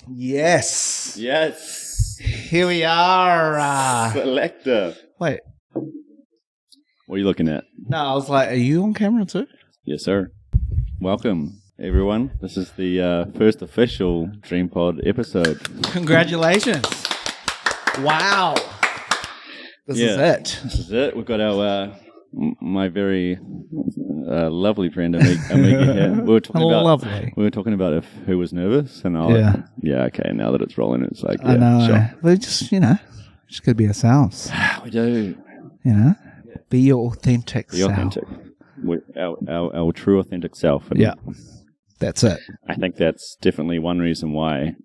Yes. Yes. Here we are. Selector. Wait. What are you looking at? No, I was like, are you on camera too? Yes, sir. Welcome, everyone. This is the first official DRMPOD episode. Congratulations. Wow. This is it. This is it. We've got our my very lovely friend Amiga here. We were talking about who was nervous, and okay. Now that it's rolling, it's like I know. Sure. We just gotta be ourselves. We do. Be your authentic self. Be authentic. Our true authentic self. And that's it. I think that's definitely one reason why.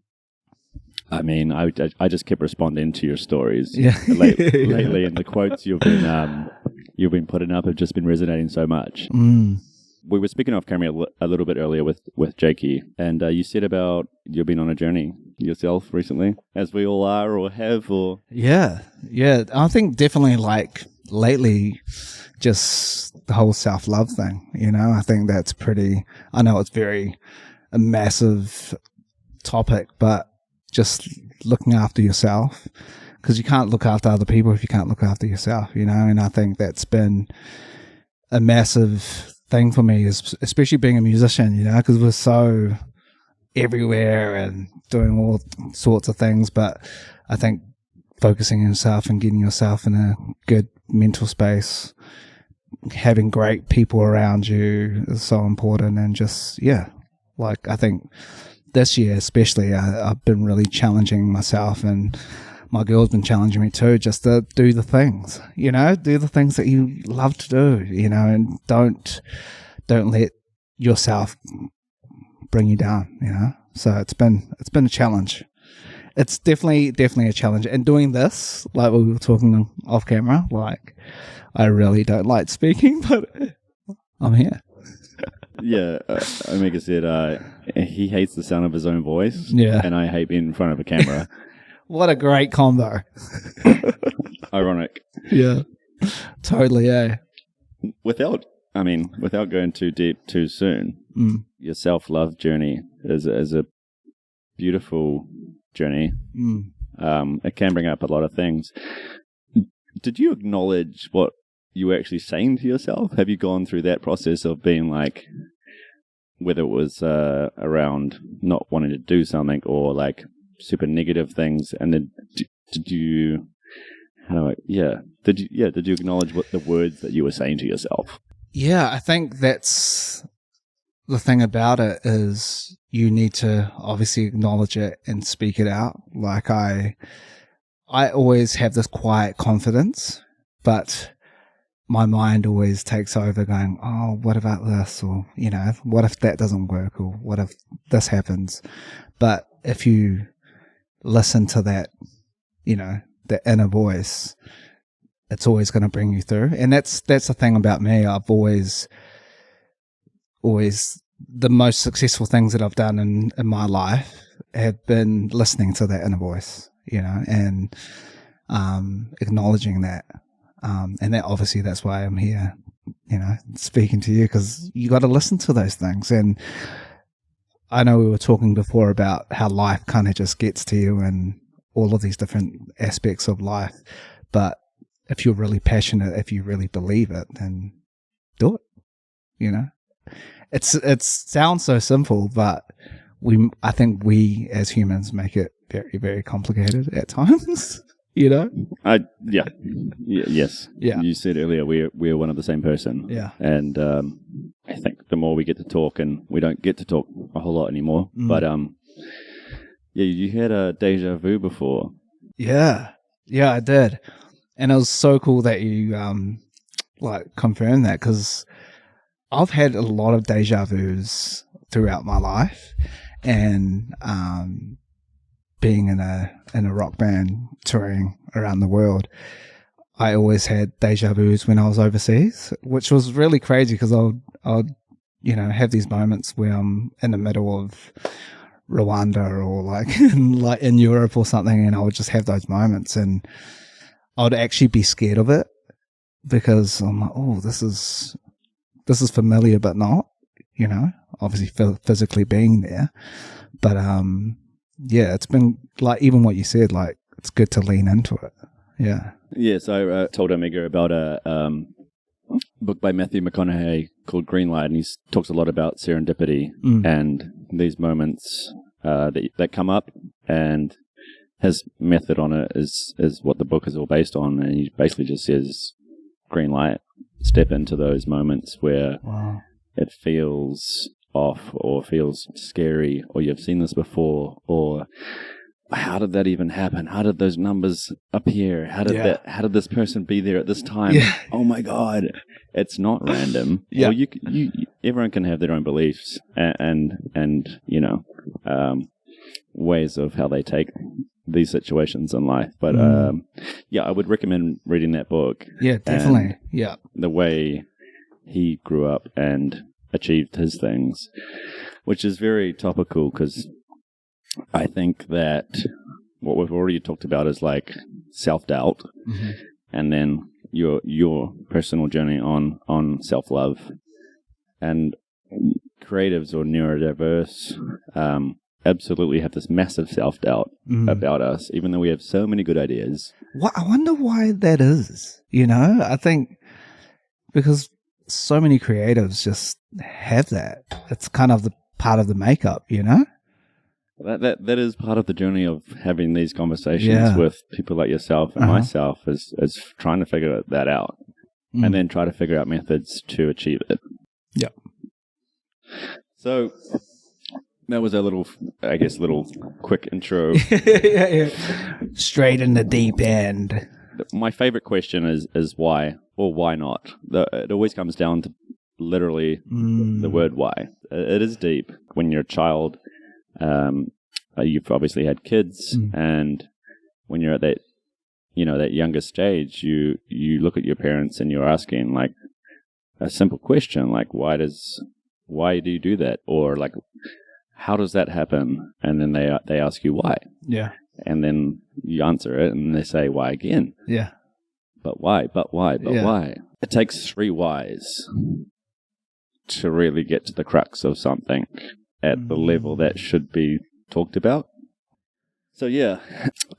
I mean, I just kept responding to your stories lately, and the quotes you've been putting up have just been resonating so much. We were speaking off camera a little bit earlier with Jakey, and you said about you've been on a journey yourself recently, as we all are or have, or yeah. I think definitely like lately, just the whole self-love thing. I think that's pretty. I know it's a massive topic, but just looking after yourself, because you can't look after other people if you can't look after yourself, and I think that's been a massive thing for me, especially being a musician, because we're so everywhere and doing all sorts of things, but I think focusing on yourself and getting yourself in a good mental space, having great people around you is so important. And just I think this year especially, I've been really challenging myself, and my girl's been challenging me too, just to do the things, do the things that you love to do, and don't let yourself bring you down, So it's been a challenge. It's definitely a challenge. And doing this, like we were talking off camera, like I really don't like speaking, but I'm here. Yeah, Omega said he hates the sound of his own voice, and I hate being in front of a camera. What a great combo. Ironic. Yeah, totally, Without going too deep too soon, your self-love journey is a beautiful journey. It can bring up a lot of things. Did you acknowledge what you were actually saying to yourself? Have you gone through that process of being like, whether it was around not wanting to do something or like super negative things, and then did you acknowledge what the words that you were saying to yourself? Yeah, I think that's the thing about it, is you need to obviously acknowledge it and speak it out. Like I always have this quiet confidence, but my mind always takes over going, oh, what about this? Or, what if that doesn't work? Or what if this happens? But if you listen to that, the inner voice, it's always going to bring you through. And that's the thing about me. I've always the most successful things that I've done in my life have been listening to that inner voice, and acknowledging that. And that obviously that's why I'm here, speaking to you, because you got to listen to those things. And I know we were talking before about how life kind of just gets to you and all of these different aspects of life. But if you're really passionate, if you really believe it, then do it, It sounds so simple, but I think we as humans make it very, very complicated at times. Yes. Yeah. You said earlier we're one of the same person. Yeah. And I think the more we get to talk, and we don't get to talk a whole lot anymore. But you had a deja vu before. Yeah, I did, and it was so cool that you confirmed that, because I've had a lot of deja vus throughout my life, and being in a rock band touring around the world, I always had deja vus when I was overseas, which was really crazy, because I'd have these moments where I'm in the middle of Rwanda or in Europe or something, and I would just have those moments, and I'd actually be scared of it, because I'm like, oh, this is familiar, but not, obviously physically being there. But yeah, it's been like, even what you said, like, it's good to lean into it. Yeah. Yeah, so I told Omega about a book by Matthew McConaughey called Greenlight, and he talks a lot about serendipity and these moments that come up, and his method on it is what the book is all based on, and he basically just says, green light, step into those moments where it feels off or feels scary, or you've seen this before, or how did that even happen? How did those numbers appear? How did this person be there at this time? Yeah. Oh my God. It's not random. Yeah. Well, everyone can have their own beliefs and ways of how they take these situations in life. But I would recommend reading that book. Yeah, definitely. Yeah. The way he grew up and achieved his things, which is very topical, because I think that what we've already talked about is like self-doubt, and then your personal journey on self-love. And creatives or neurodiverse absolutely have this massive self-doubt about us, even though we have so many good ideas. I wonder why that is, I think because so many creatives just have that. It's kind of the part of the makeup, That is part of the journey of having these conversations with people like yourself and myself, is trying to figure that out and then try to figure out methods to achieve it. Yeah. So that was a little quick intro. yeah. Straight in the deep end. My favorite question is why, or why not? It always comes down to literally the word why. It is deep. When you're a child, you've obviously had kids, and when you're at that, that younger stage, you look at your parents and you're asking like a simple question, like why do you do that, or like how does that happen? And then they ask you why. Yeah. And then you answer it, and they say why again. Yeah. But why? But why? But why? It takes 3 whys to really get to the crux of something at the level that should be talked about. So yeah,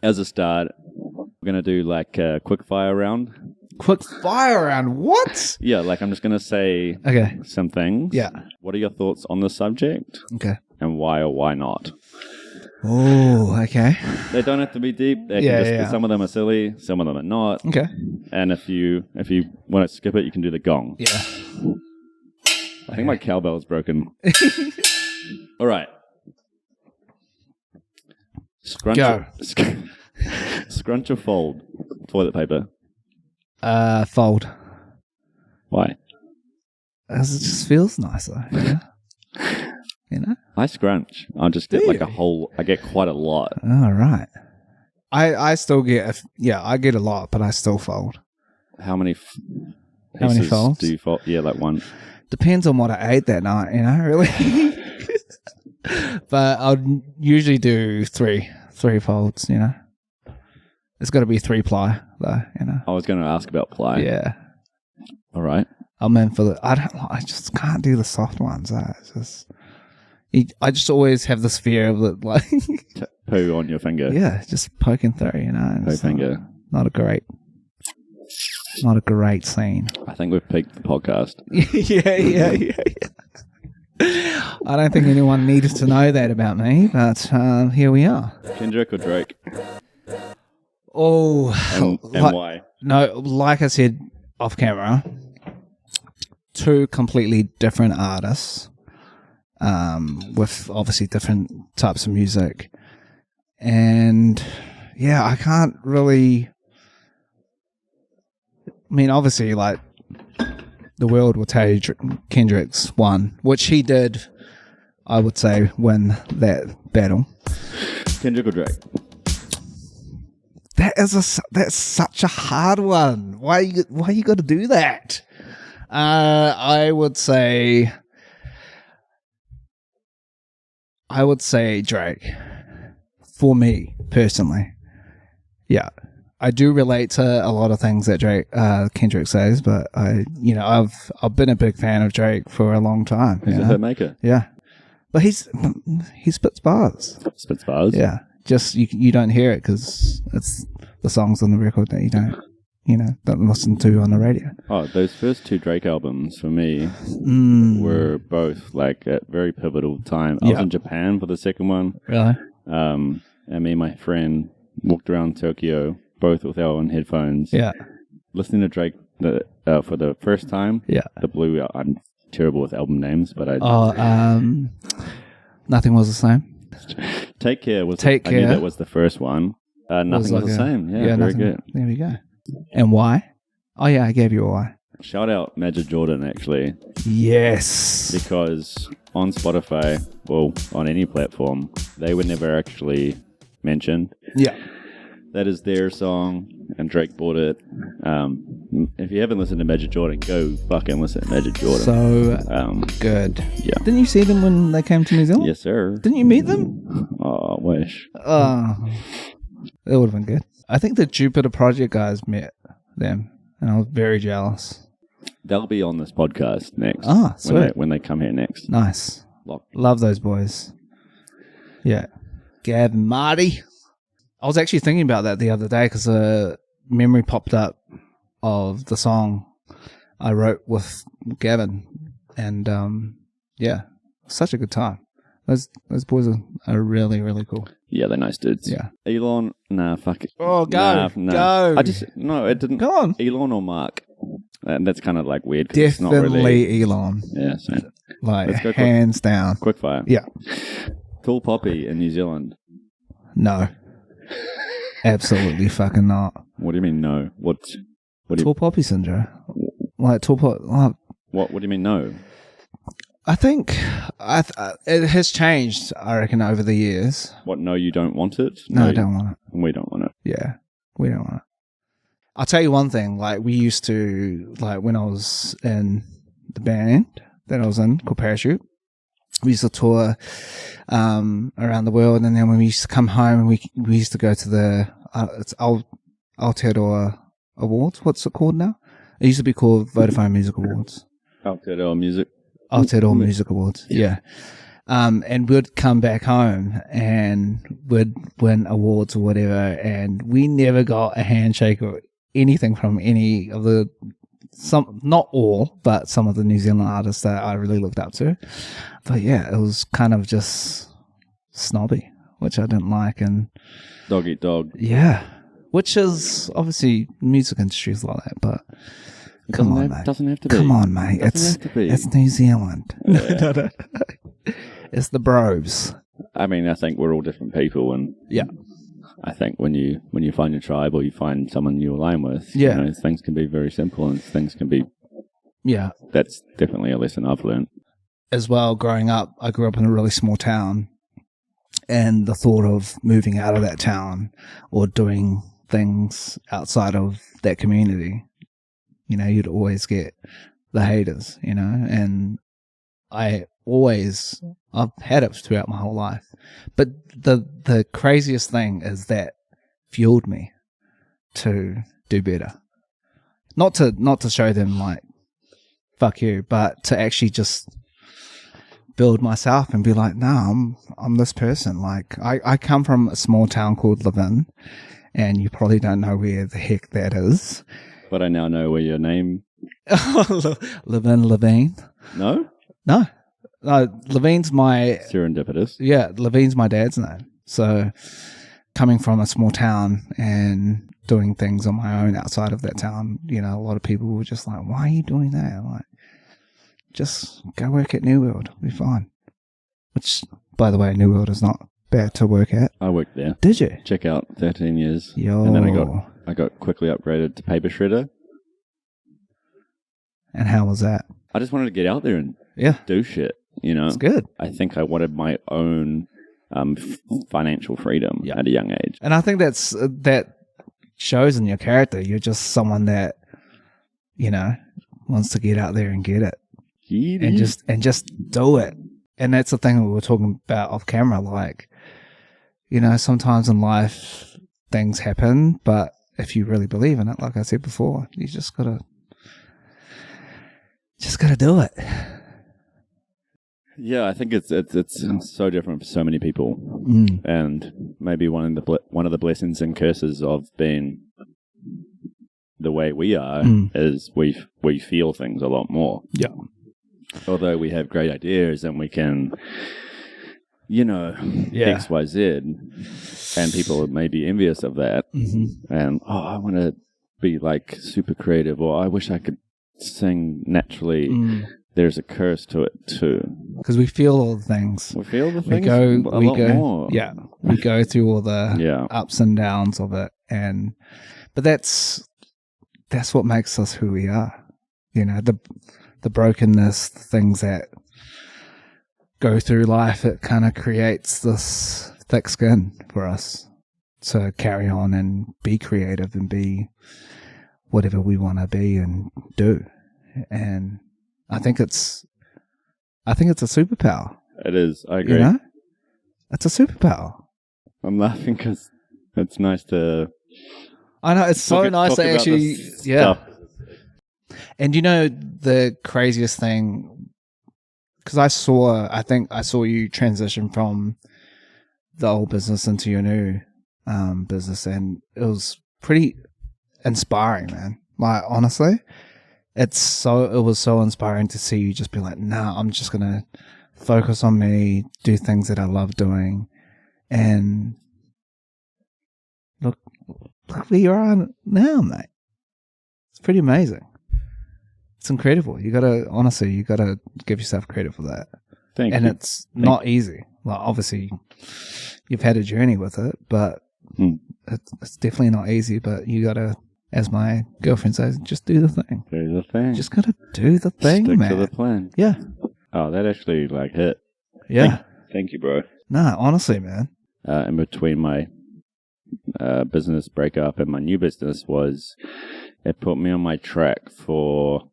as a start, we're going to do like a quick fire round. Quick fire round? What? Yeah, like I'm just going to say some things. Yeah. What are your thoughts on the subject? Okay. And why or why not? Oh, okay. They don't have to be deep. They can just, some of them are silly, some of them are not. Okay. And if you want to skip it, you can do the gong. Yeah. I think my cowbell is broken. All right. Scrunch or fold toilet paper? Fold. Why? Because it just feels nicer. I scrunch. I just get I get quite a lot. All right. I still get, I get a lot, but I still fold. How many folds do you fold? Yeah, like one. Depends on what I ate that night, really. But I'll usually do three folds, It's got to be 3-ply, though, I was going to ask about ply. Yeah. All right. I'm in for I just can't do the soft ones. It's just, I just always have this fear of it, like poo on your finger. Yeah, just poking through, Poo finger. Not a great scene. I think we've peaked the podcast. Yeah. I don't think anyone needed to know that about me, but here we are. Kendrick or Drake? Oh, and why? No, like I said off camera, 2 completely different artists, with obviously different types of music, and I can't really. I mean, obviously, like, the world will tell you Kendrick's won, which he did, I would say, win that battle. Kendrick or Drake? That's such a hard one. Why you got to do that? I would say Drake, for me personally. Yeah. I do relate to a lot of things that Kendrick says, but I've been a big fan of Drake for a long time. He's a hit maker. Yeah, But he spits bars. Spits bars? Yeah. Just, you don't hear it because it's the songs on the record that you don't listen to on the radio. Oh, those first 2 Drake albums for me were both like at very pivotal time. I was in Japan for the second one. Really? And me and my friend walked around Tokyo, both with our own headphones. Yeah. Listening to Drake for the first time. Yeah. The Blue. I'm terrible with album names, but Nothing Was the Same. Take Care was. Take Care. I knew that was the first one. Nothing Was the Same. Yeah, very good. There we go. And why? Oh yeah, I gave you a why. Shout out Majid Jordan, actually. Yes. Because on Spotify, well, on any platform, they were never actually mentioned. Yeah. That is their song, and Drake bought it. If you haven't listened to Majid Jordan, go fucking listen to Majid Jordan. So good. Yeah. Didn't you see them when they came to New Zealand? Yes, sir. Didn't you meet them? Oh, I wish. It would have been good. I think the Jupiter Project guys met them, and I was very jealous. They'll be on this podcast next. Ah, sweet. When they come here next. Nice. Love those boys. Yeah. Gav and Marty. I was actually thinking about that the other day because a memory popped up of the song I wrote with Gavin. And, such a good time. Those boys are really, really cool. Yeah, they're nice dudes. Yeah. Elon, nah, fuck it. Oh, go. Nah. No, it didn't. Go on. Elon or Mark. And that's kind of like weird. Definitely it's not really, Elon. Yeah, same. Like, hands down. Quick fire. Yeah. Tall Poppy in New Zealand. No. Absolutely fucking not. What do you mean no? Tall Poppy syndrome. Like, tall poppy. What do you mean no? I think it has changed, I reckon, over the years. What, no, you don't want it? No, I don't want it. We don't want it. Yeah, we don't want it. I'll tell you one thing, like, we used to, like, when I was in the band that I was in, called Parachute, we used to tour around the world, and then when we used to come home, we used to go to the, it's Aotearoa Awards, what's it called now? It used to be called Vodafone Music Awards. Aotearoa Music Awards, yeah. And we'd come back home and we'd win awards or whatever, and we never got a handshake or anything from any of not all, but some of the New Zealand artists that I really looked up to. But yeah, it was kind of just snobby, which I didn't like. And dog eat dog. Yeah, which is obviously music industry is like that, but come on, mate. Doesn't have to be. Come on, mate. It's New Zealand. Yeah. No. It's the bros. I mean, I think we're all different people, and yeah, I think when you find your tribe or you find someone you align with, yeah, things can be very simple, and things can be. Yeah, that's definitely a lesson I've learned. As well, growing up, I grew up in a really small town, and the thought of moving out of that town or doing things outside of that community, you'd always get the haters, and I've had it throughout my whole life. But the craziest thing is that fueled me to do better. Not to show them like, fuck you, but to actually just build myself and be like, no, I'm this person. Like, I come from a small town called Levine, and you probably don't know where the heck that is. But I now know where your name... Levine. No? No, Levine's my... Serendipitous. Yeah, Levine's my dad's name. So, coming from a small town and doing things on my own outside of that town, a lot of people were just like, why are you doing that? I'm like, just go work at New World. It'll be fine. Which, by the way, New World is not bad to work at. I worked there. Did you? Check out 13 years. Yo. And then I got quickly upgraded to paper shredder. And how was that? I just wanted to get out there and do shit, It's good. I think I wanted my own financial freedom at a young age. And I think that shows in your character. You're just someone that, wants to get out there and get it. And just do it. And that's the thing we were talking about off camera. Like, sometimes in life things happen, but if you really believe in it, like I said before, you just gotta do it. Yeah, I think it's so different for so many people, and maybe one of the blessings and curses of being the way we are is we feel things a lot more. Yeah. Although we have great ideas and we can, X, Y, Z, and people may be envious of that, and I want to be like super creative, or I wish I could sing naturally. There's a curse to it too, because we feel all the things. We feel the things. We go more. Yeah, we go through all the ups and downs of it, but that's what makes us who we are. The brokenness, the things that go through life, it kind of creates this thick skin for us to carry on and be creative and be whatever we want to be and do. And I think it's a superpower. It is. I agree. It's a superpower. I'm laughing because it's nice to. I know, it's so nice to actually, stuff. And the craziest thing, because I think I saw you transition from the old business into your new business, and it was pretty inspiring, man. Like, honestly, it was so inspiring to see you just be like, nah, I'm just gonna focus on me, do things that I love doing, and look where you are now, mate. It's pretty amazing. It's incredible. You gotta give yourself credit for that. Thank you. And it's not easy. Well, obviously, you've had a journey with it, but it's definitely not easy. But you gotta, as my girlfriend says, just do the thing. Do the thing. Just gotta do the thing, Stick man. to the plan. Yeah. Oh, that actually hit. Yeah. Thank you, bro. Nah, honestly, man. In between my business breakup and my new business it put me on my track for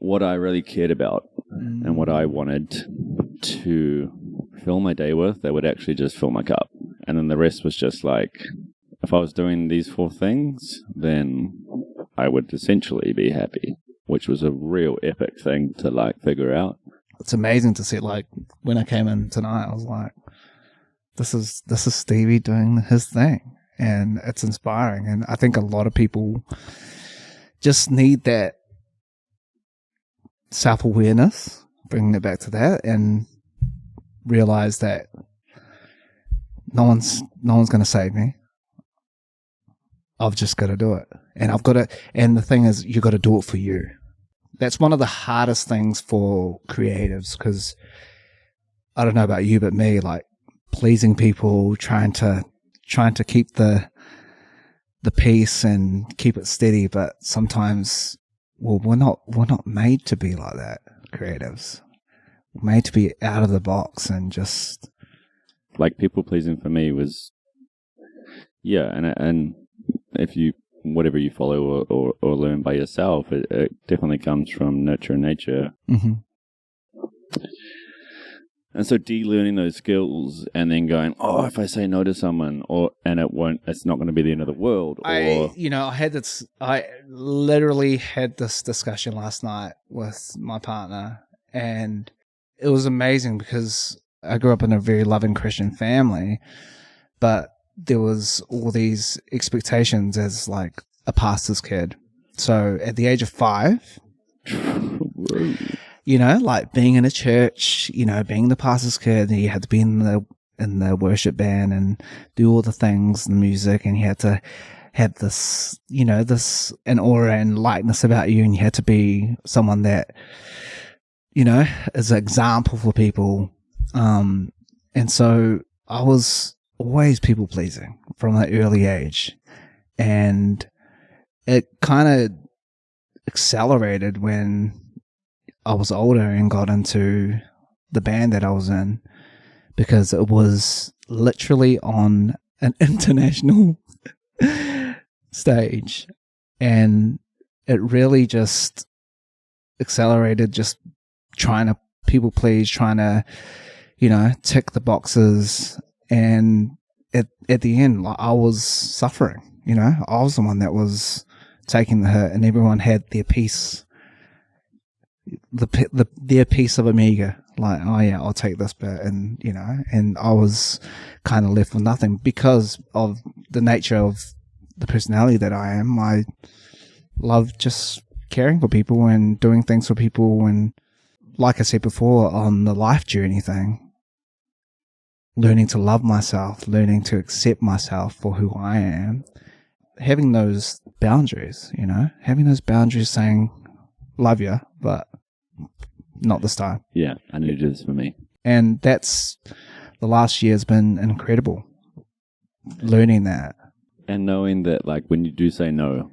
what I really cared about and what I wanted to fill my day with that would actually just fill my cup. And then the rest was just like, if I was doing these 4 things, then I would essentially be happy, which was a real epic thing to figure out. It's amazing to see, when I came in tonight, I was like, this is Stevie doing his thing, and it's inspiring. And I think a lot of people just need that self-awareness, bringing it back to that, and realize that no one's going to save me. I've just got to do it, and and the thing is, you got to do it for you. That's one of the hardest things for creatives, because I don't know about you, but me, pleasing people, trying to keep the peace and keep it steady, but sometimes, we're not made to be like that. Creatives, we're made to be out of the box and just people pleasing for me was, and if you whatever you follow or learn by yourself, it definitely comes from nurture and nature. And so de-learning those skills and then going, if I say no to someone, it's not going to be the end of the world. I literally had this discussion last night with my partner, and it was amazing because I grew up in a very loving Christian family, but there was all these expectations as a pastor's kid. So at the age of 5, being in a church, being the pastor's kid, you had to be in the worship band and do all the things, the music, and you had to have this, an aura and lightness about you, and you had to be someone that, is an example for people. And so I was always people pleasing from that early age, and it kind of accelerated when I was older and got into the band that I was in, because it was literally on an international stage, and it really just accelerated, just trying to people please, trying to, tick the boxes. And at the end, I was suffering, I was the one that was taking the hit, and everyone had their piece, their piece of Amiga. Like, oh yeah, I'll take this bit, and and I was kind of left with nothing because of the nature of the personality that I am. I love just caring for people and doing things for people, and like I said before, on the life journey thing, learning to love myself, learning to accept myself for who I am, having those boundaries, having those boundaries saying, love you, but not this time. Yeah, I need to do this for me. And that's, the last year has been incredible, learning that. And knowing that, like, when you do say no,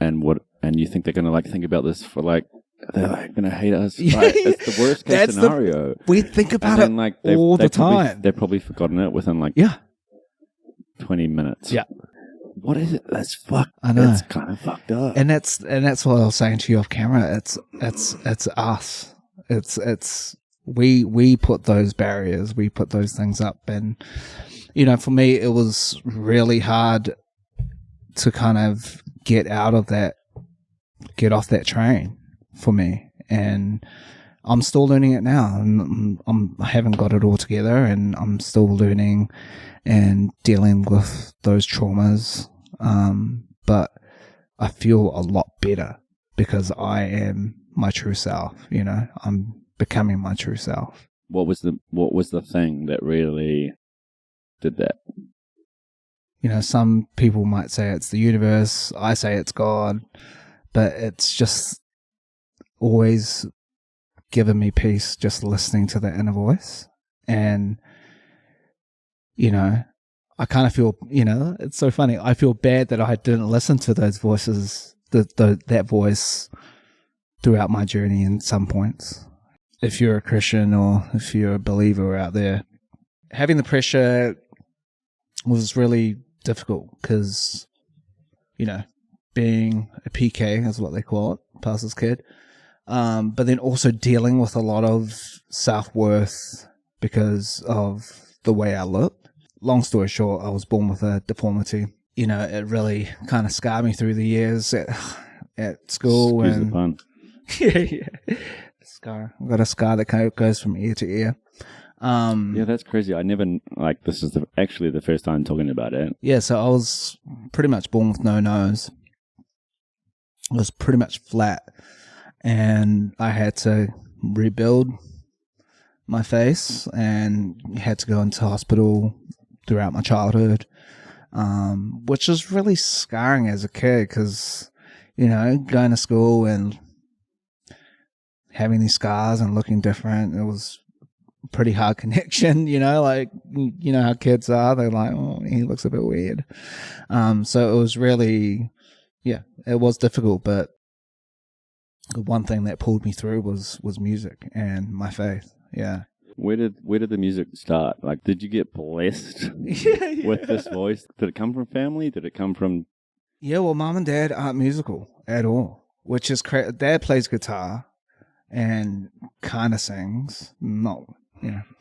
and you think they're going to, think about this for, they're going to hate us. Like, it's the worst case scenario. We think about it all the time. They've probably forgotten it within 20 minutes. Yeah. What is it? That's fucked. I know. It's kind of fucked up. And that's what I was saying to you off camera. It's us. It's we put those barriers, we put those things up, and for me it was really hard to kind of get off that train for me, and I'm still learning it now. I haven't got it all together, and I'm still learning and dealing with those traumas. But I feel a lot better because I am my true self. I'm becoming my true self. What was the thing that really did that? Some people might say it's the universe. I say it's God, but it's just always given me peace just listening to that inner voice. And I kind of feel, it's so funny. I feel bad that I didn't listen to those voices, that voice throughout my journey in some points. If you're a Christian or if you're a believer out there, having the pressure was really difficult because, being a PK is what they call it, pastor's kid, but then also dealing with a lot of self-worth because of the way I looked. Long story short, I was born with a deformity. It really kind of scarred me through the years at school. Excuse the pun. Yeah. Scar. I've got a scar that kind of goes from ear to ear. Yeah, that's crazy. I never, this is actually the first time talking about it. Yeah, so I was pretty much born with no nose. I was pretty much flat. And I had to rebuild my face and had to go into hospital throughout my childhood, which was really scarring as a kid because, going to school and having these scars and looking different, it was a pretty hard connection, how kids are. They're like, oh, he looks a bit weird. So it was really, it was difficult, but the one thing that pulled me through was music and my faith. Yeah. Where did the music start? Did you get blessed with this voice? Did it come from family? Did it come from... Yeah, well, mom and dad aren't musical at all, which is Dad plays guitar and kind of sings. Not,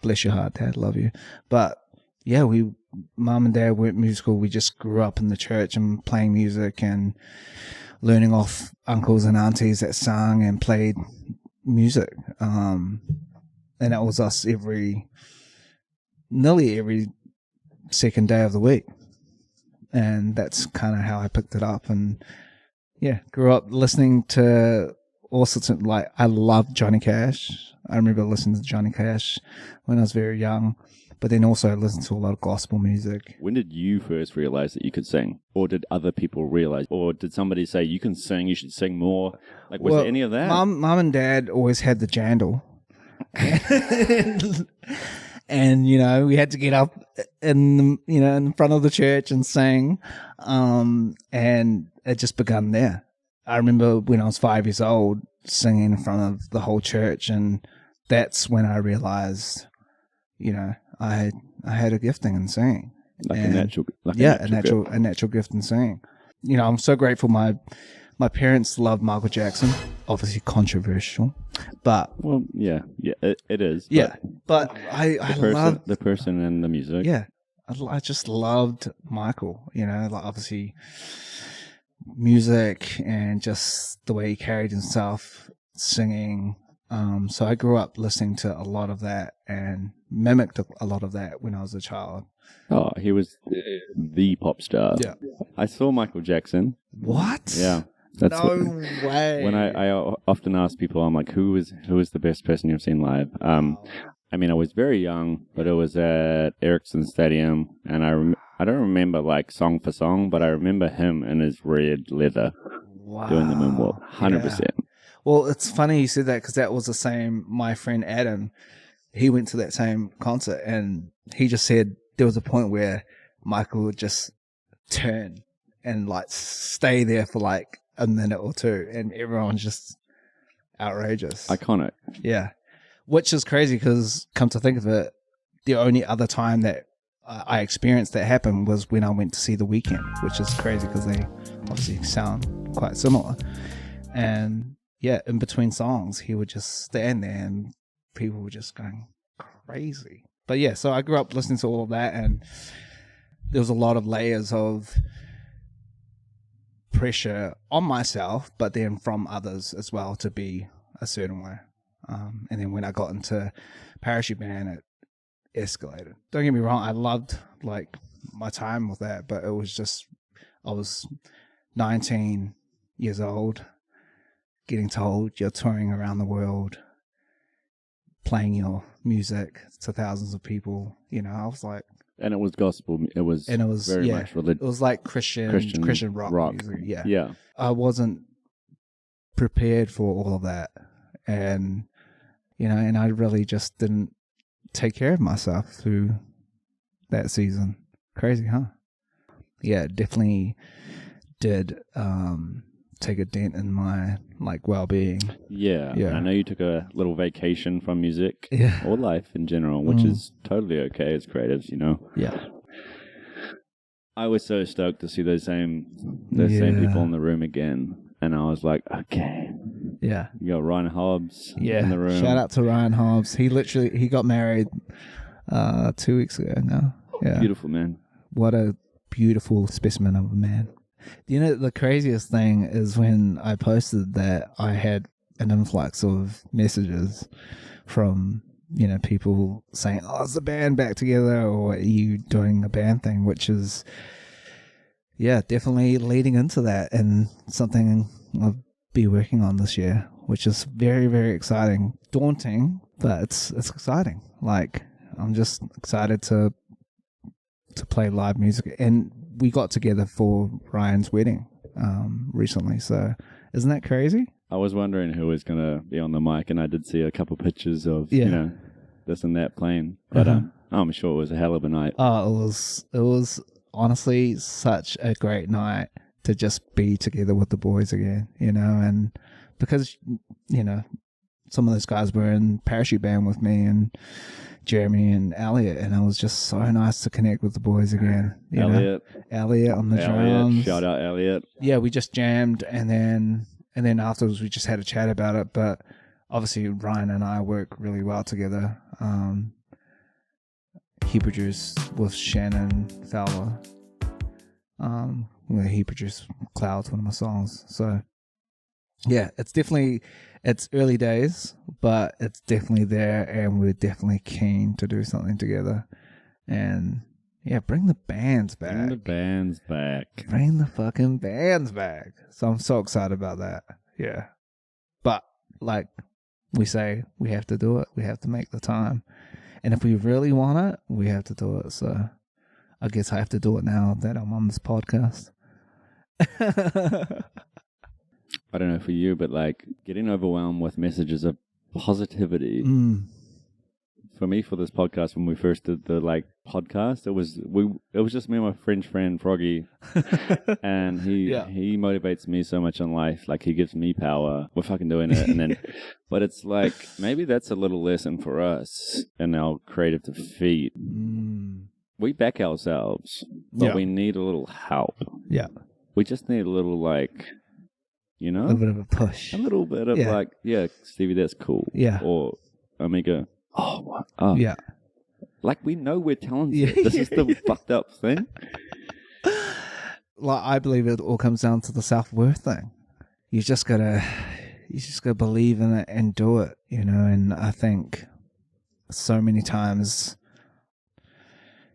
bless your heart, Dad, love you. But yeah, mom and dad weren't musical. We just grew up in the church and playing music and learning off uncles and aunties that sang and played music. And that was us nearly every second day of the week. And that's kind of how I picked it up. And grew up listening to all sorts of, I loved Johnny Cash. I remember listening to Johnny Cash when I was very young, but then also I listened to a lot of gospel music. When did you first realize that you could sing? Or did other people realize? Or did somebody say, you can sing, you should sing more? Was there any of that? Mom and dad always had the jandle. And we had to get up in front of the church and sing, and it just began there. I remember when I was 5 years old singing in front of the whole church, and that's when I realized I had a gifting in singing, a natural gift in singing. I'm so grateful. My parents loved Michael Jackson. Obviously controversial, but it is. Yeah, but I love the person and the music. Yeah, I just loved Michael. Obviously music and just the way he carried himself, singing. So I grew up listening to a lot of that and mimicked a lot of that when I was a child. Oh, he was the pop star. Yeah. I saw Michael Jackson. What? Yeah. No way. When I often ask people, I'm like, who is the best person you've seen live? I mean, I was very young, but it was at Ericsson Stadium, and I don't remember like song for song, but I remember him in his red leather doing the moonwalk, 100%. Yeah. Well, it's funny you said that because that was the same. My friend Adam, he went to that same concert, and he just said there was a point where Michael would just turn and like stay there for like a minute or two, and everyone's just outrageous. Iconic. Yeah. Which is crazy because, come to think of it, the only other time that I experienced that happen was when I went to see The Weeknd, which is crazy because they obviously sound quite similar. And yeah, in between songs, he would just stand there and people were just going crazy. But yeah, so I grew up listening to all of that, and there was a lot of layers of pressure on myself, but then from others as well to be a certain way. And then when I got into Parachute Band, it escalated. Don't get me wrong, I loved like my time with that, but it was just, I was 19 years old, getting told you're touring around the world, playing your music to thousands of people. You know, I was like, and it was gospel. It was very much religious. It was like Christian rock music. Yeah, yeah. I wasn't prepared for all of that, and you know, and I really just didn't take care of myself through that season. Crazy, huh? Yeah, it definitely did take a dent in my like well-being. Yeah. I know you took a little vacation from music or life in general, which is totally okay as creatives, you know. Yeah. I was so stoked to see those same people in the room again, and I was like, okay. Yeah. You got Ryan Hobbs in the room. Shout out to Ryan Hobbs. He got married 2 weeks ago now. Yeah. Beautiful man. What a beautiful specimen of a man. You know, the craziest thing is when I posted that, I had an influx of messages from, you know, people saying, oh, is the band back together, or are you doing a band thing, which is, yeah, definitely leading into that and something I'll be working on this year, which is very, very exciting. Daunting, but it's exciting. Like, I'm just excited to play live music. And we got together for Ryan's wedding recently, so isn't that crazy? I was wondering who was going to be on the mic, and I did see a couple pictures of you know, this and that playing, but I'm sure it was a hell of a night. Oh, it was honestly such a great night to just be together with the boys again, you know, and because, you know, some of those guys were in Parachute Band with me, and Jeremy and Elliot, and it was just so nice to connect with the boys again. Elliot on the drums. Shout out Elliot. Yeah, we just jammed, and then afterwards we just had a chat about it. But obviously Ryan and I work really well together. He produced with Shannon Fowler. He produced Clouds, one of my songs. So yeah, it's early days, but it's definitely there, and we're definitely keen to do something together. And yeah, bring the bands back. Bring the bands back. Bring the fucking bands back. So I'm so excited about that. Yeah. But like we say, we have to do it. We have to make the time. And if we really want it, we have to do it. So I guess I have to do it now that I'm on this podcast. I don't know for you, but like getting overwhelmed with messages of positivity. For me, for this podcast, when we first did the like podcast, it was just me and my French friend Froggy, and he motivates me so much in life. Like, he gives me power. We're fucking doing it, and then, but it's like maybe that's a little lesson for us in our creative defeat. We back ourselves, but we need a little help. Yeah, we just need a little, like, you know, a little bit of a push, a little bit of like, yeah, Stevie, that's cool. Yeah, or Omega. Oh, what? Oh. Yeah. Like, we know we're talented. Yeah. This is the fucked up thing. Like, I believe it all comes down to the self-worth thing. You just gotta you just gotta believe in it and do it, you know. And I think so many times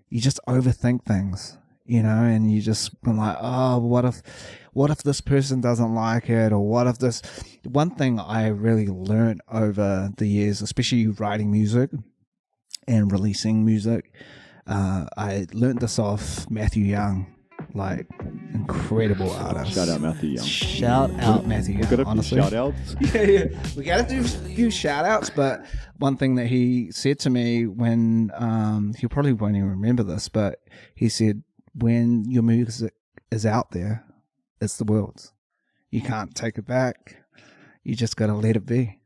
you just overthink things, you know, and you just been like, oh, what if this person doesn't like it, or what if this. One thing I really learned over the years, especially writing music and releasing music, I learned this off Matthew Young, like incredible artist. Shout out Matthew Young. Shout out Matthew Young. We've got a honestly. few shout outs. Yeah. We got to do a few shout outs, but one thing that he said to me when, he probably won't even remember this, but he said, when your music is out there, it's the world's. You can't take it back. You just got to let it be.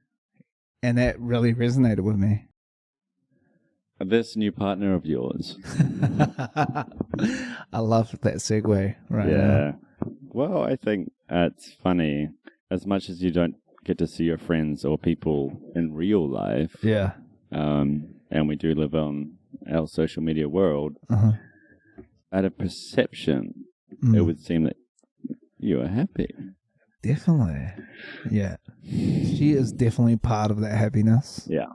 And that really resonated with me. This new partner of yours. I love that segue right Yeah. now. Well, I think it's funny. As much as you don't get to see your friends or people in real life, Yeah. and we do live on our social media world, at a perception, it would seem that you are happy. Definitely. Yeah. She is definitely part of that happiness. Yeah.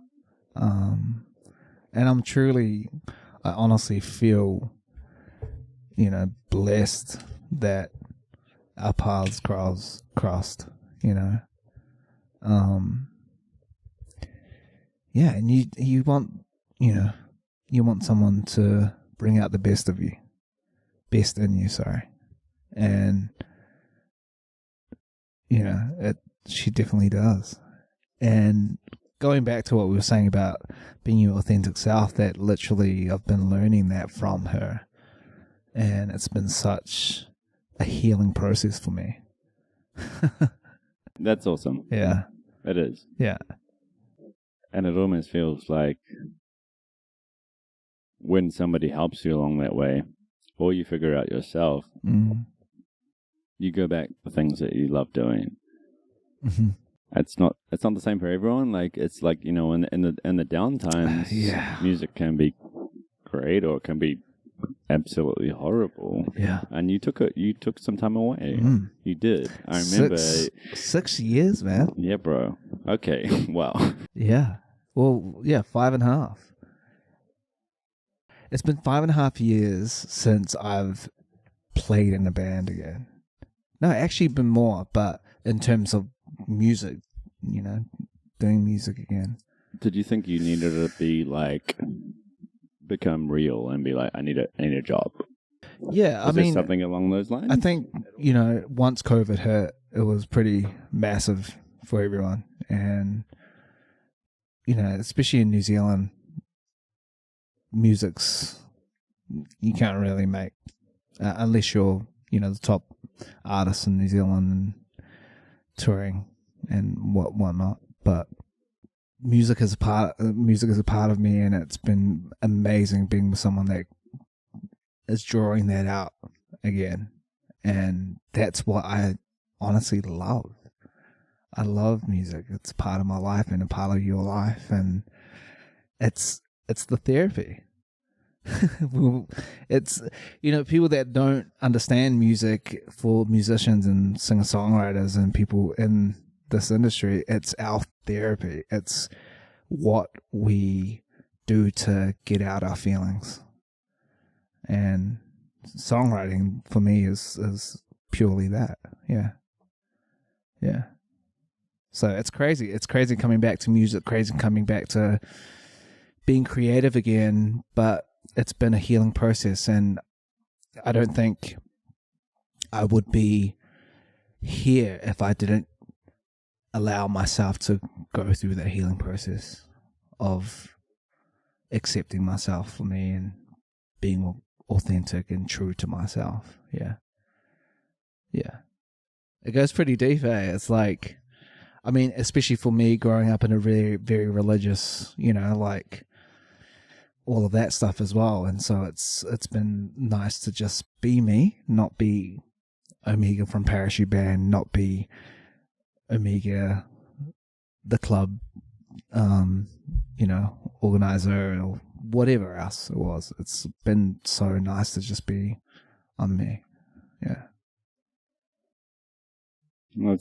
And I honestly feel, you know, blessed that our paths crossed, you know. Yeah, and you want, you know, you want someone to bring out the best in you, sorry. And, you know, she definitely does. And going back to what we were saying about being your authentic self, that literally I've been learning that from her. And it's been such a healing process for me. That's awesome. Yeah. It is. Yeah. And it almost feels like when somebody helps you along that way, or you figure out yourself, you go back to things that you love doing. Mm-hmm. It's not the same for everyone. Like, it's like, you know, in the downtimes, music can be great or it can be absolutely horrible. Yeah. And you took some time away. You did. I remember 6 years, man. Yeah, bro. Okay. Wow. Yeah. Well, yeah, 5.5. It's been 5.5 years since I've played in a band again. No, actually been more, but in terms of music, you know, doing music again. Did you think you needed to be like, become real and be like, I need a job? Yeah, I mean, something along those lines? I think, you know, once COVID hit, it was pretty massive for everyone. And, you know, especially in New Zealand, you can't really make, unless you're, you know, the top artist in New Zealand and touring and whatnot. But music is a part of me, and it's been amazing being with someone that is drawing that out again. And that's what I honestly love. I love music. It's part of my life and a part of your life, and it's the therapy. It's, you know, people that don't understand music, for musicians and singer-songwriters and people in this industry, it's our therapy. It's what we do to get out our feelings. And songwriting for me is purely that. Yeah. Yeah. So it's crazy. It's crazy coming back to music, crazy coming back to being creative again, but it's been a healing process, and I don't think I would be here if I didn't allow myself to go through that healing process of accepting myself for me and being authentic and true to myself. Yeah. Yeah. It goes pretty deep, eh? It's like, I mean, especially for me growing up in a very, very religious, you know, like all of that stuff as well. And so it's been nice to just be me, not be Omega from Parachute Band, not be Omega, the club, you know, organizer or whatever else it was. It's been so nice to just be on me. Yeah. Well,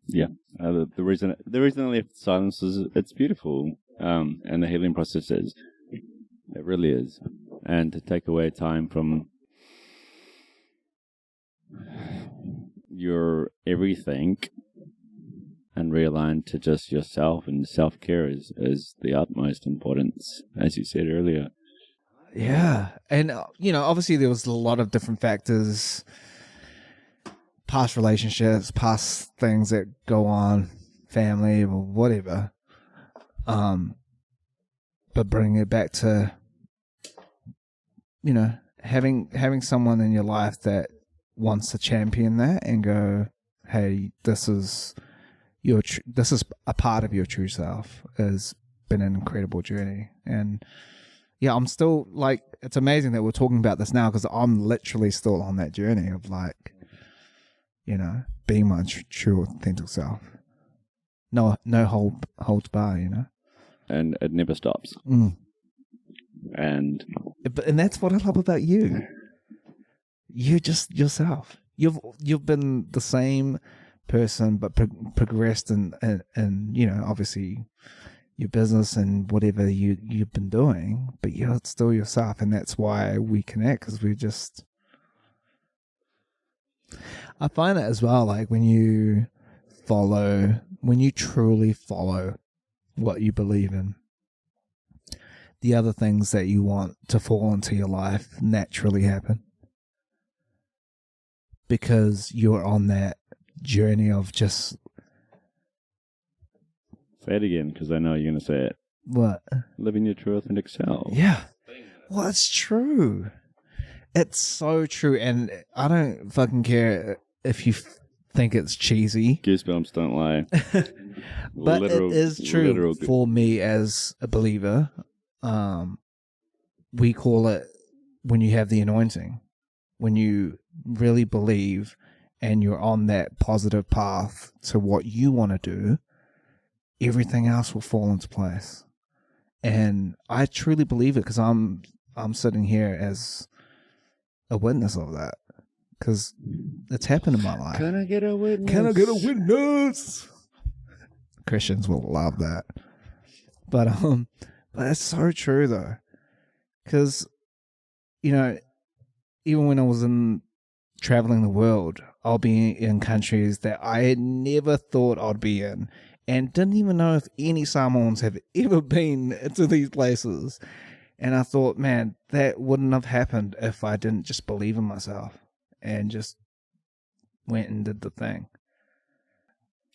Yeah. The reason I left silence is it's beautiful, and the healing process is. It really is. And to take away time from your everything and realign to just yourself, and self-care is the utmost importance, as you said earlier. Yeah. And, obviously there was a lot of different factors, past relationships, past things that go on, family or whatever. But bringing it back to, having someone in your life that wants to champion that and go, hey, this is a part of your true self, has been an incredible journey. And yeah, I'm still like, it's amazing that we're talking about this now, because I'm literally still on that journey of like, being my true authentic self. No holds bar, And it never stops. And that's what I love about you. You're just yourself. You've been the same person, but progressed and obviously your business and whatever you've been doing, but you're still yourself, and that's why we connect, because we're just. I find it as well, like when you truly follow what you believe in, the other things that you want to fall into your life naturally happen, because you're on that journey of just. Say it again, because I know you're going to say it. What? Living your true authentic self. Yeah. Well, it's true. It's so true, and I don't fucking care if you think it's cheesy. Goosebumps don't lie. But it is true for me as a believer. We call it when you have the anointing. When you really believe and you're on that positive path to what you want to do, everything else will fall into place. And I truly believe it, because I'm sitting here as a witness of that, because it's happened in my life. Can I get a witness? Can I get a witness? Christians will love that. But it's so true though, because even when I was traveling the world, I'll be in countries that I had never thought I'd be in, and didn't even know if any Samoans have ever been to these places. And I thought, man, that wouldn't have happened if I didn't just believe in myself and just went and did the thing.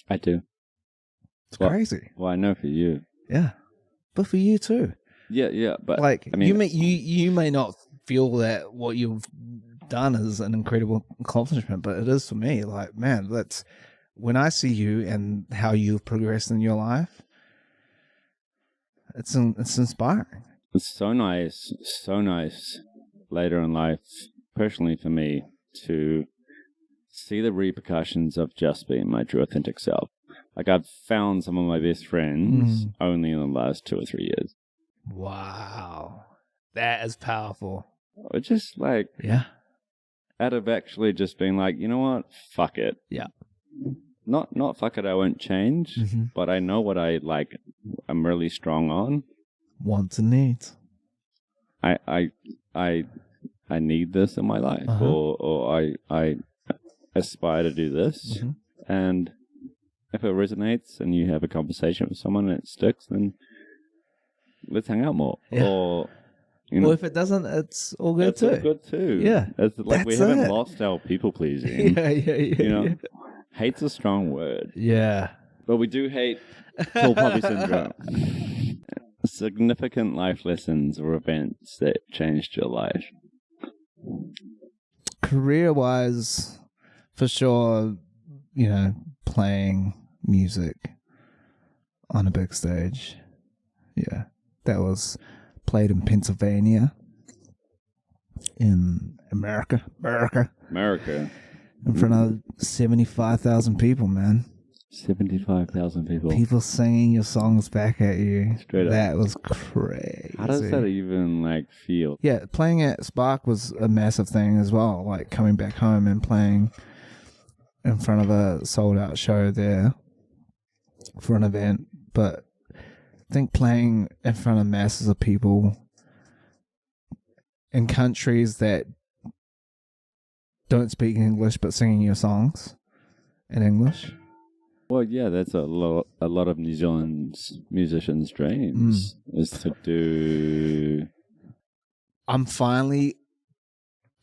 I do. It's crazy. Well, I know for you. Yeah. But for you too. Yeah, but like, I mean, you may not feel that what you've done is an incredible accomplishment, but it is for me. Like, man, when I see you and how you've progressed in your life, it's inspiring. It's so nice later in life, personally for me, to see the repercussions of just being my true authentic self. Like, I've found some of my best friends only in the last 2 or 3 years. Wow. That is powerful. Or just like, yeah, out of actually just being like, you know what, fuck it. Yeah. Not fuck it, I won't change, but I know what I'm really strong on. Wants and needs. I need this in my life, or I aspire to do this, and if it resonates and you have a conversation with someone and it sticks, then let's hang out more. Yeah. Or if it doesn't, it's all good too. It's good too. Yeah, it's like we haven't lost our people pleasing. Yeah. Hate's a strong word. Yeah, but we do hate full poppy syndrome. Significant life lessons or events that changed your life. Career-wise, for sure, playing music on a big stage. Yeah, that was played in Pennsylvania, in America. In front of 75,000 people, man. 75,000 people. People singing your songs back at you. Straight up. That was crazy. How does that even feel? Yeah, playing at Spark was a massive thing as well. Like coming back home and playing in front of a sold out show there for an event, but I think playing in front of masses of people in countries that don't speak English but singing your songs in English. Well, yeah, that's a lot of New Zealand's musicians' dreams is to do. I'm finally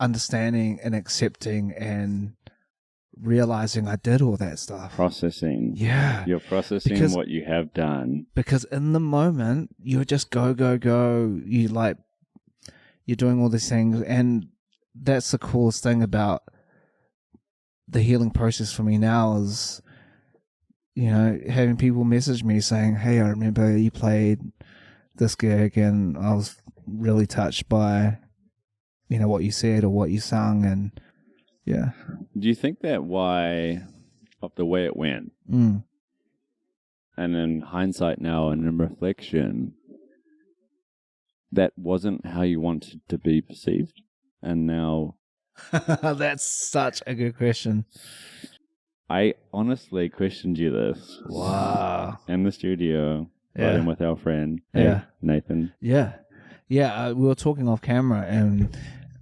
understanding and accepting and realizing I did all that stuff. Processing. Yeah. You're processing what you have done. Because in the moment, you're just go, go, go. You're doing all these things. And that's the coolest thing about the healing process for me now is, you know, having people message me saying, hey, I remember you played this gig and I was really touched by, you know, what you said or what you sung. And yeah. Do you think that why of the way it went, and in hindsight now and in reflection, that wasn't how you wanted to be perceived? And now... That's such a good question. I honestly questioned you this. Wow. In the studio, writing with our friend, Nathan. Yeah. Yeah, we were talking off camera, and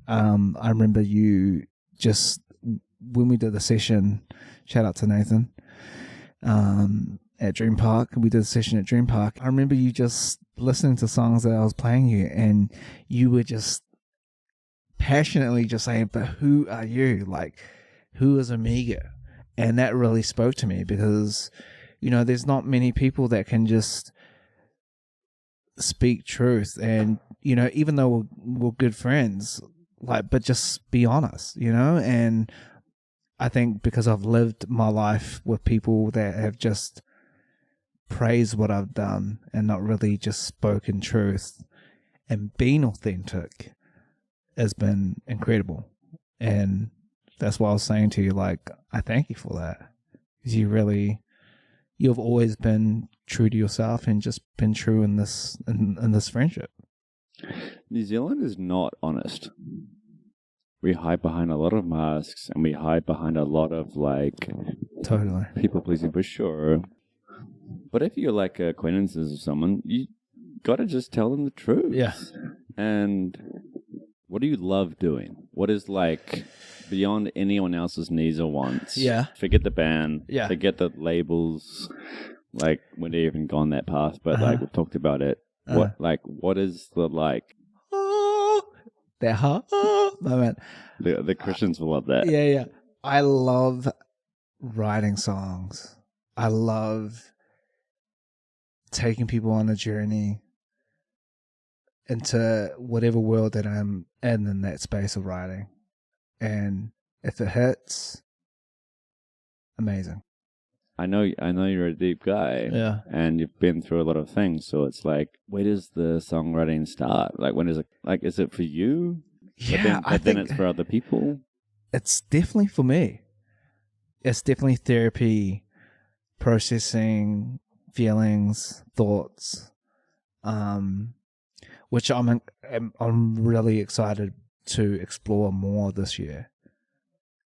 I remember you just, when we did the session, shout out to Nathan, at Dreampark, we did a session at Dreampark. I remember you just listening to songs that I was playing you, and you were just passionately just saying, but who are you? Like, who is Amiga? And that really spoke to me because, you know, there's not many people that can just speak truth. And, you know, even though we're good friends, like, but just be honest, you know? And I think because I've lived my life with people that have just praised what I've done and not really just spoken truth and been authentic has been incredible. And that's why I was saying to you, like, I thank you for that. Because you've always been true to yourself and just been true in this friendship. New Zealand is not honest. We hide behind a lot of masks and we hide behind a lot of, like, totally people pleasing for sure. But if you're like acquaintances of someone, you gotta just tell them the truth. Yeah. And what do you love doing? What is, like, beyond anyone else's needs or wants? Yeah. Forget the band. Yeah. Forget the labels. Like, we're not even gone that path, but like we've talked about it. What is the, like, that moment? The Christians will love that. Yeah. I love writing songs. I love taking people on a journey into whatever world that I'm in that space of writing. And if it hits, amazing. I know you're a deep guy. Yeah. And you've been through a lot of things. So it's like, where does the songwriting start? Like, when is it, like, is it for you? Yeah. But then it's for other people? It's definitely for me. It's definitely therapy, processing feelings, thoughts, which I'm really excited to explore more this year.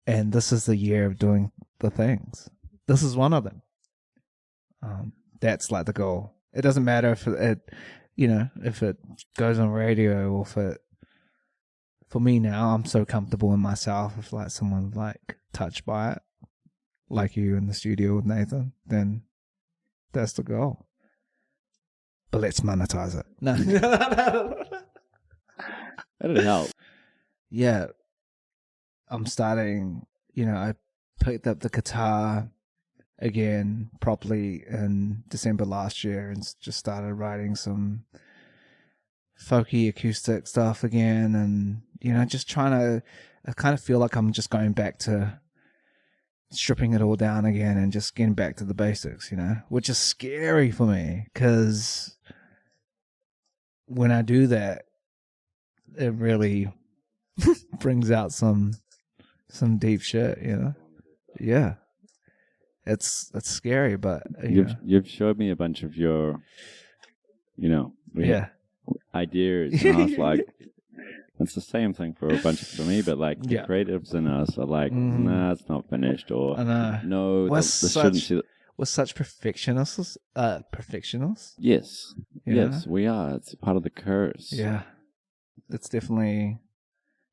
And this is the year of doing the things. This is one of them. That's like the goal. It doesn't matter if if it goes on radio or if it. For me now, I'm so comfortable in myself. If like someone's like touched by it, like you in the studio with Nathan, then that's the goal. But let's monetize it. No. That'd help. Yeah. I'm starting, I picked up the guitar again properly in December last year and just started writing some folky acoustic stuff again. And, just trying to, I kind of feel like I'm just going back to stripping it all down again and just getting back to the basics, which is scary for me because when I do that, it really brings out some deep shit, Yeah. It's scary, but you've showed me a bunch of your, ideas, and I was like, It's the same thing for a bunch of for me, but like the creatives in us are like, nah, it's not finished, or no, this shouldn't see. We're such perfectionists. Perfectionists. Yes, yes, we are. It's part of the curse. Yeah, it's definitely.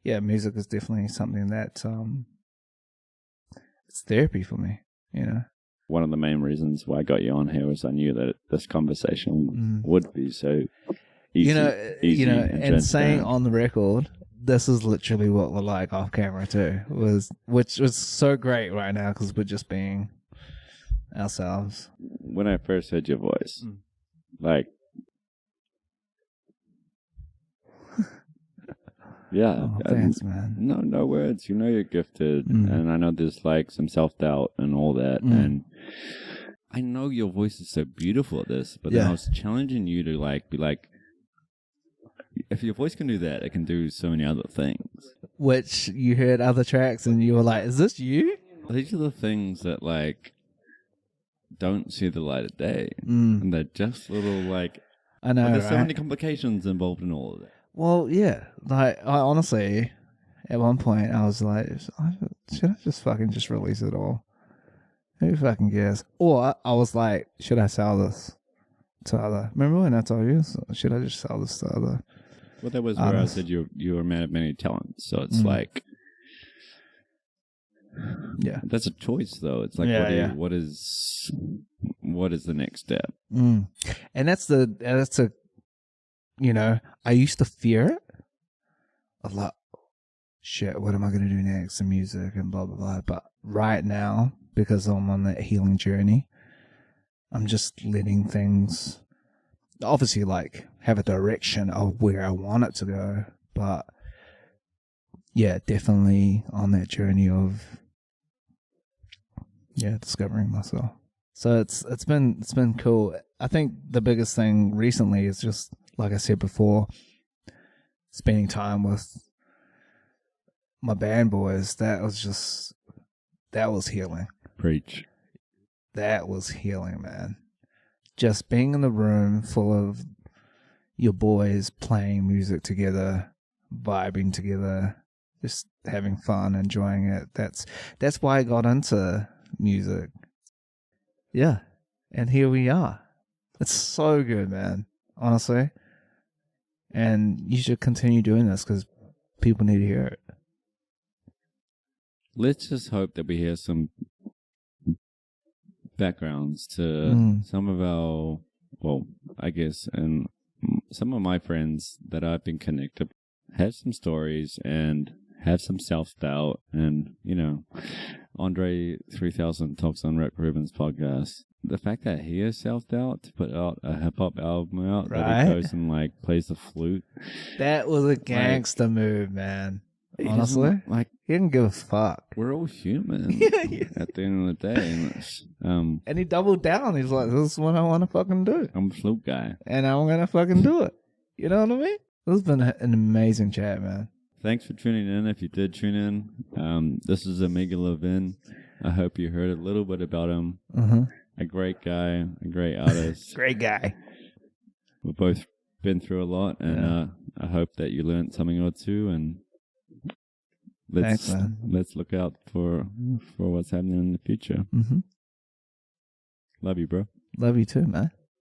Yeah, music is definitely something that it's therapy for me. You know. One of the main reasons why I got you on here was I knew that this conversation would be so easy. And saying on the record, this is literally what we're like off camera too. Which was so great right now because we're just being ourselves. When I first heard your voice, like, yeah, thanks, man. No words. You know you're gifted, and I know there's like some self-doubt and all that, and I know your voice is so beautiful at this, but then I was challenging you to like be like, if your voice can do that, it can do so many other things. Which you heard other tracks and you were like, is this you? These are the things that like don't see the light of day, and they're just little like, I know, there's so many complications involved in all of that. Well, yeah, like I honestly, at one point I was like, should I just fucking just release it all? Who fucking cares? Or I was like, should I sell this to other? Remember when I told you? Should I just sell this to other? Well, that was where I said you were a man of many talents. So it's like, yeah, that's a choice though. It's like, what is the next step? And that's a, you know, I used to fear it a lot. Shit, what am I going to do next? And music and blah, blah, blah. But right now, because I'm on that healing journey, I'm just letting things obviously like have a direction of where I want it to go. But yeah, definitely on that journey of discovering myself. So it's been cool. I think the biggest thing recently is just, like I said before, spending time with my band boys. That was healing. Preach. That was healing, man. Just being in the room full of your boys playing music together, vibing together, just having fun, enjoying it. That's why I got into music. Yeah. And here we are. It's so good, man. Honestly. And you should continue doing this because people need to hear it. Let's just hope that we hear some backgrounds to some of our, well, I guess, and some of my friends that I've been connected have some stories and have some self-doubt. And, you know, Andre 3000 talks on Rick Rubin's podcast. The fact that he has self-doubt to put out a hip-hop album out, that he goes and, like, plays the flute. That was a gangster move, man. Honestly, like, he didn't give a fuck. We're all human at the end of the day. And he doubled down. He's like, this is what I want to fucking do. I'm a flute guy. And I'm going to fucking do it. You know what I mean? This has been an amazing chat, man. Thanks for tuning in. If you did tune in, this is Amiga Levine. I hope you heard a little bit about him. A great guy, a great artist. Great guy. We've both been through a lot, and I hope that you learned something or two. And let's look out for what's happening in the future. Love you, bro. Love you too, man.